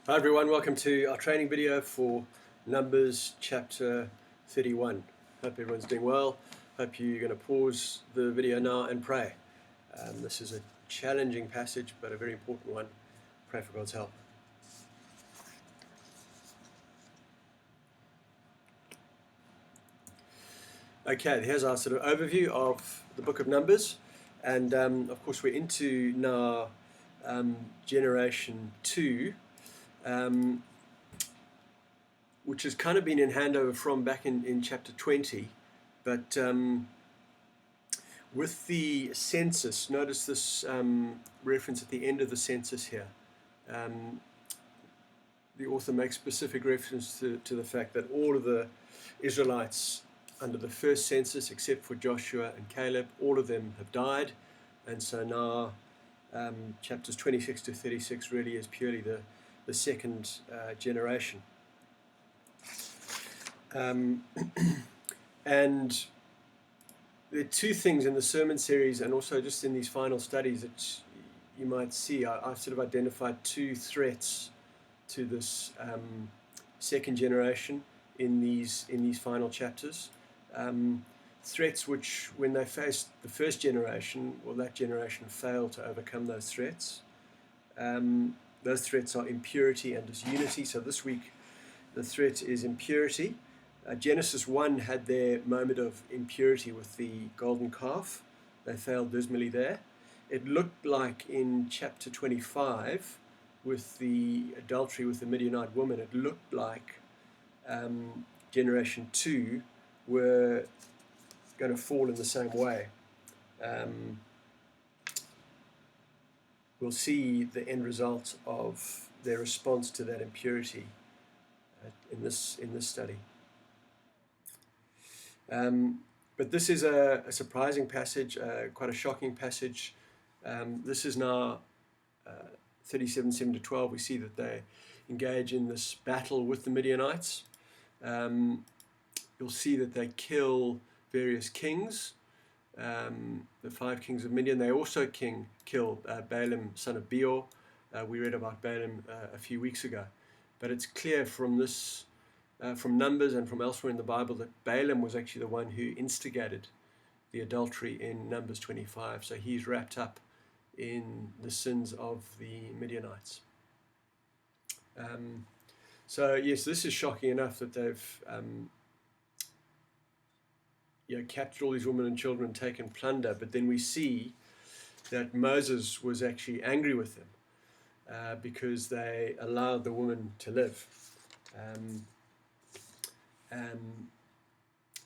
Hi everyone, welcome to our training video for Numbers chapter 31. Hope everyone's doing well. Hope you're going to pause the video now and pray. This is a challenging passage, but a very important one. Pray for God's help. Okay, here's our sort of overview of the book of Numbers. And of course, we're into now generation 2. Which has kind of been in handover from back in chapter 20, but with the census, notice this reference at the end of the census here. The author makes specific reference to the fact that all of the Israelites under the first census, except for Joshua and Caleb, all of them have died, and so now chapters 26 to 36 really is purely the second generation. And there are two things in the sermon series and also just in these final studies that you might see. I've sort of identified two threats to this second generation in these final chapters. Threats which, when they faced the first generation, well, that generation failed to overcome those threats. Those threats are impurity and disunity. So this week, the threat is impurity. Genesis 1 had their moment of impurity with the golden calf. They failed dismally there. It looked like in chapter 25, with the adultery with the Midianite woman, it looked like generation 2 were going to fall in the same way. We'll see the end result of their response to that impurity in this study. But this is a surprising passage, quite a shocking passage. This is now 37:7-12. We see that they engage in this battle with the Midianites. You'll see that they kill various kings, the 5 kings of Midian. They also kill Balaam, son of Beor. We read about Balaam a few weeks ago. But it's clear from this from Numbers and from elsewhere in the Bible that Balaam was actually the one who instigated the adultery in Numbers 25. So he's wrapped up in the sins of the Midianites. So yes, this is shocking enough that they've captured all these women and children, taken plunder. But then we see that Moses was actually angry with them because they allowed the woman to live.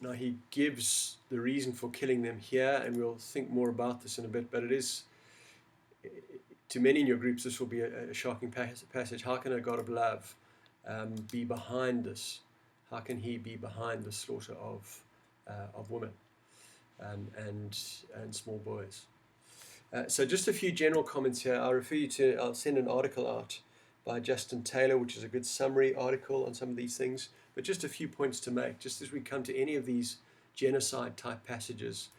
Now he gives the reason for killing them here, and we'll think more about this in a bit, but it is, to many in your groups, this will be a shocking passage. How can a God of love be behind this? How can he be behind the slaughter of women and small boys? So just a few general comments here. I'll send an article out by Justin Taylor, which is a good summary article on some of these things. But just a few points to make, just as we come to any of these genocide type passages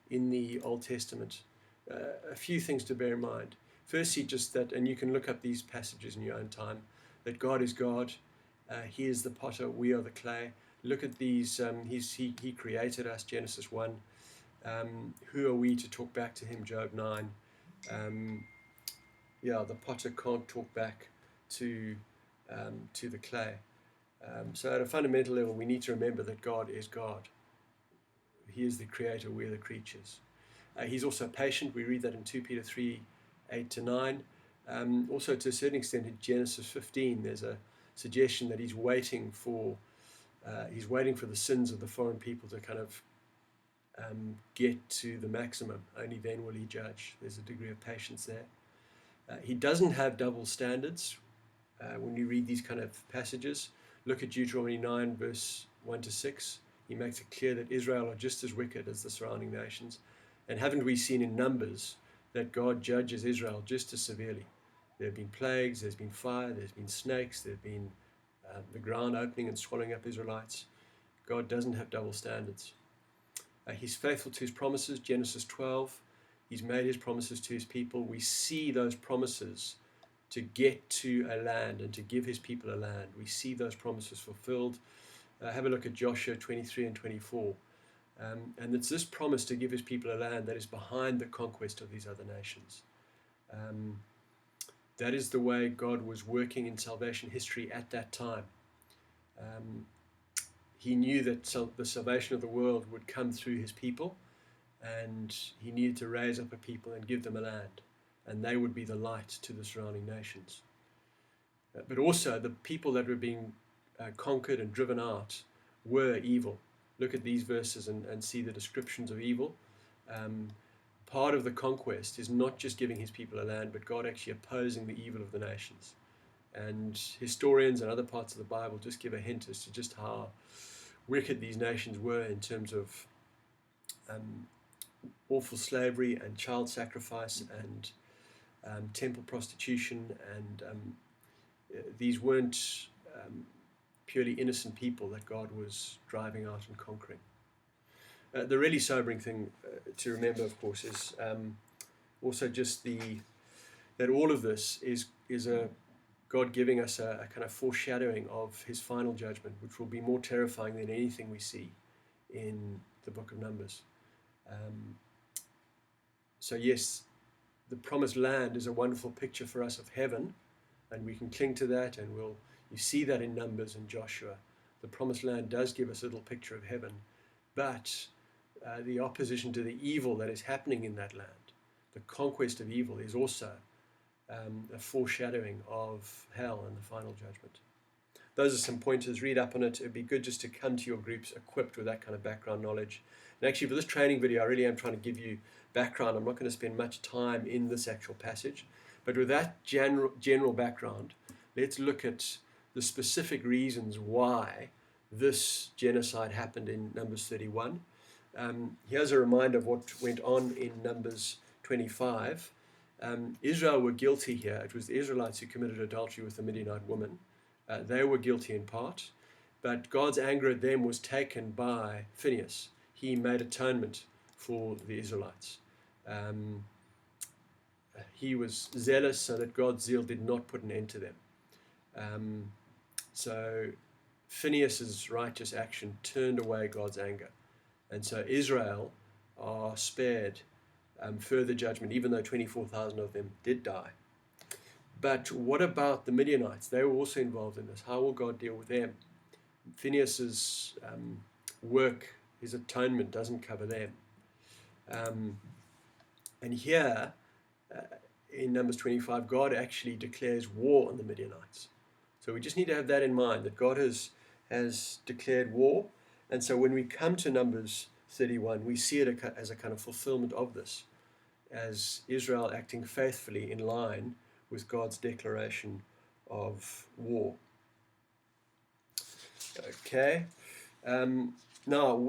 in the Old Testament. A few things to bear in mind. Firstly, just that, and you can look up these passages in your own time, that God is God. He is the potter, we are the clay. Look at these, he created us, Genesis 1. Who are we to talk back to him, Job 9. The potter can't talk back to the clay. So at a fundamental level, we need to remember that God is God. He is the creator, we're the creatures. He's also patient. We read that in 2 Peter 3:8-9. Also, to a certain extent, in Genesis 15, there's a suggestion that he's waiting for the sins of the foreign people to kind of get to the maximum. Only then will he judge. There's a degree of patience there. He doesn't have double standards. When you read these kind of passages, look at Deuteronomy 9, verse 1-6. He makes it clear that Israel are just as wicked as the surrounding nations. And haven't we seen in Numbers that God judges Israel just as severely? There have been plagues, there's been fire, there's been snakes, there's been the ground opening and swallowing up Israelites. God doesn't have double standards. He's faithful to his promises, Genesis 12. He's made his promises to his people. We see those promises to get to a land and to give his people a land. We see those promises fulfilled. Have a look at Joshua 23 and 24. And it's this promise to give his people a land that is behind the conquest of these other nations. That is the way God was working in salvation history at that time. He knew that the salvation of the world would come through his people, and he needed to raise up a people and give them a land, and they would be the light to the surrounding nations. But also the people that were being conquered and driven out were evil. Look at these verses and see the descriptions of evil. Part of the conquest is not just giving his people a land, but God actually opposing the evil of the nations. And historians and other parts of the Bible just give a hint as to just how wicked these nations were in terms of awful slavery and child sacrifice and temple prostitution. And these weren't purely innocent people that God was driving out and conquering. The really sobering thing to remember, of course, is also just that all of this is a God giving us a kind of foreshadowing of his final judgment, which will be more terrifying than anything we see in the book of Numbers. So yes, the promised land is a wonderful picture for us of heaven, and we can cling to that, and you see that in Numbers and Joshua. The promised land does give us a little picture of heaven, but the opposition to the evil that is happening in that land, the conquest of evil, is also a foreshadowing of hell and the final judgment. Those are some pointers. Read up on it. It'd be good just to come to your groups equipped with that kind of background knowledge. And actually, for this training video, I really am trying to give you background. I'm not going to spend much time in this actual passage, but with that general background, let's look at the specific reasons why this genocide happened in Numbers 31. Here's a reminder of what went on in Numbers 25. Israel were guilty here. It was the Israelites who committed adultery with the Midianite woman. They were guilty in part, but God's anger at them was taken by Phinehas. He made atonement for the Israelites. He was zealous so that God's zeal did not put an end to them. So Phinehas's righteous action turned away God's anger. And so Israel are spared further judgment, even though 24,000 of them did die. But what about the Midianites? They were also involved in this. How will God deal with them? Phinehas's work, his atonement, doesn't cover them. And here, in Numbers 25, God actually declares war on the Midianites. So we just need to have that in mind, that God has declared war. And so when we come to Numbers 31, we see it as a kind of fulfillment of this, as Israel acting faithfully in line with God's declaration of war. Okay. Now,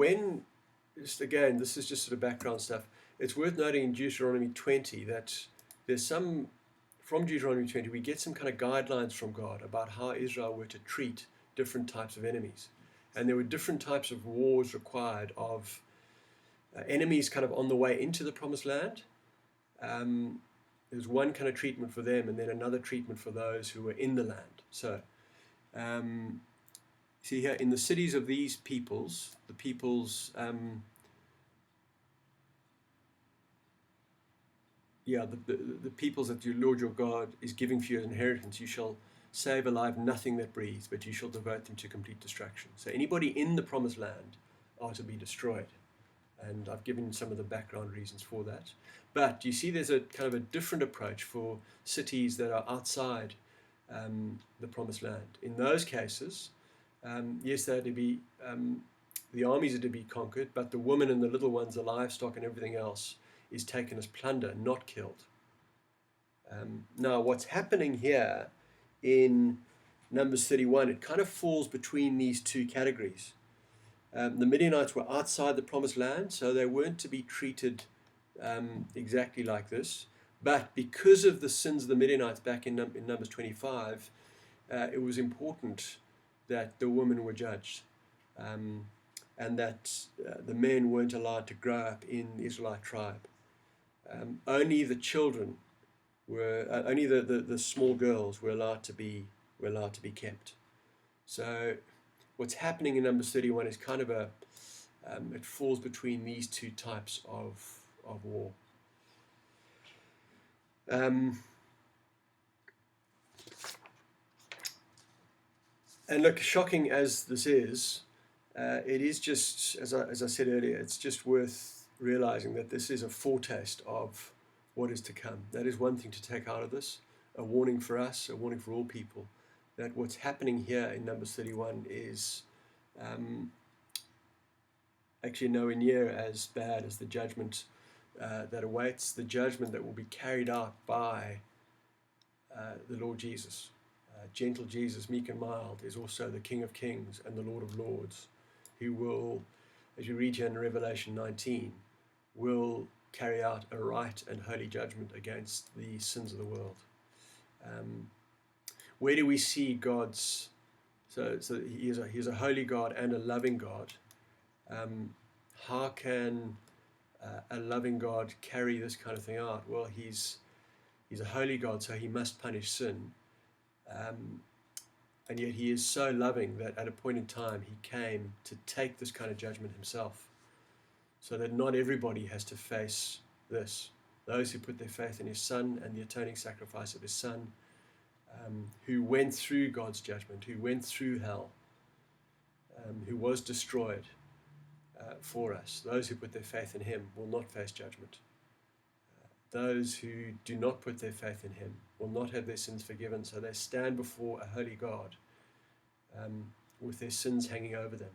just again, this is just sort of background stuff. It's worth noting in Deuteronomy 20 that there's from Deuteronomy 20, we get some kind of guidelines from God about how Israel were to treat different types of enemies. And there were different types of wars required of enemies kind of on the way into the promised land. There's one kind of treatment for them, and then another treatment for those who were in the land. So, see here, in the cities of these peoples, the peoples, the peoples that your Lord your God is giving for your inheritance, you shall save alive nothing that breathes, but you shall devote them to complete destruction. So anybody in the promised land are to be destroyed. And I've given some of the background reasons for that. But you see there's a kind of a different approach for cities that are outside the promised land. In those cases, yes, they're to be, the armies are to be conquered, but the women and the little ones, the livestock and everything else is taken as plunder, not killed. Now, what's happening here in Numbers 31, it kind of falls between these two categories. The Midianites were outside the promised land, so they weren't to be treated exactly like this. But because of the sins of the Midianites back in Numbers 25, it was important that the women were judged, and that the men weren't allowed to grow up in the Israelite tribe. Only the children were only the small girls were allowed to be kept. So what's happening in Numbers 31 is kind of it falls between these two types of war. And look, shocking as this is, it is just, as I said earlier, it's just worth realizing that this is a foretaste of what is to come. That is one thing to take out of this, a warning for us, a warning for all people, that what's happening here in Numbers 31 is actually nowhere near as bad as the judgment that awaits, the judgment that will be carried out by the Lord Jesus. Gentle Jesus, meek and mild, is also the King of Kings and the Lord of Lords, who will, as you read here in Revelation 19, will carry out a right and holy judgment against the sins of the world. Where do we see God's... So he is a holy God and a loving God. How can a loving God carry this kind of thing out? Well, he's a holy God, so he must punish sin. And yet he is so loving that at a point in time he came to take this kind of judgment himself, so that not everybody has to face this. Those who put their faith in his Son and the atoning sacrifice of his Son, who went through God's judgment, who went through hell, who was destroyed for us. Those who put their faith in him will not face judgment. Those who do not put their faith in him will not have their sins forgiven, so they stand before a holy God with their sins hanging over them,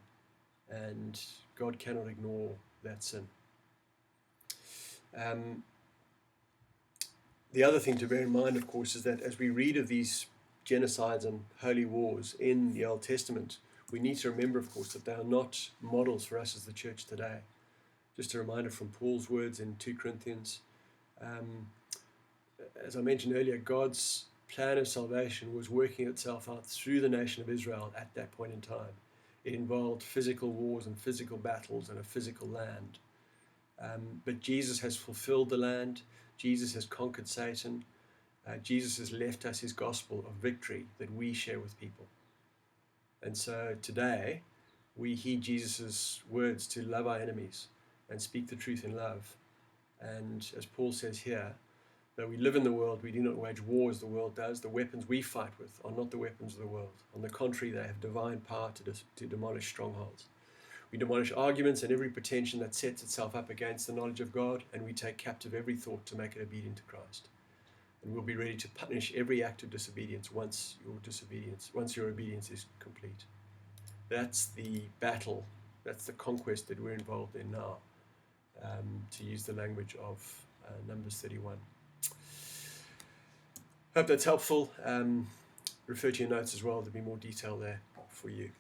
and God cannot ignore that sin. The other thing to bear in mind, of course, is that as we read of these genocides and holy wars in the Old Testament, we need to remember, of course, that they are not models for us as the church today. Just a reminder from Paul's words in 2 Corinthians. As I mentioned earlier, God's plan of salvation was working itself out through the nation of Israel at that point in time. It involved physical wars and physical battles and a physical land. But Jesus has fulfilled the land. Jesus has conquered Satan. Jesus has left us his gospel of victory that we share with people. And so today, we heed Jesus' words to love our enemies and speak the truth in love. And as Paul says here, though we live in the world, we do not wage war as the world does. The weapons we fight with are not the weapons of the world. On the contrary, they have divine power to demolish strongholds. We demolish arguments and every pretension that sets itself up against the knowledge of God, and we take captive every thought to make it obedient to Christ. And we'll be ready to punish every act of disobedience once your obedience is complete. That's the battle, that's the conquest that we're involved in now, to use the language of Numbers 31. Hope that's helpful. Refer to your notes as well, there'll be more detail there for you.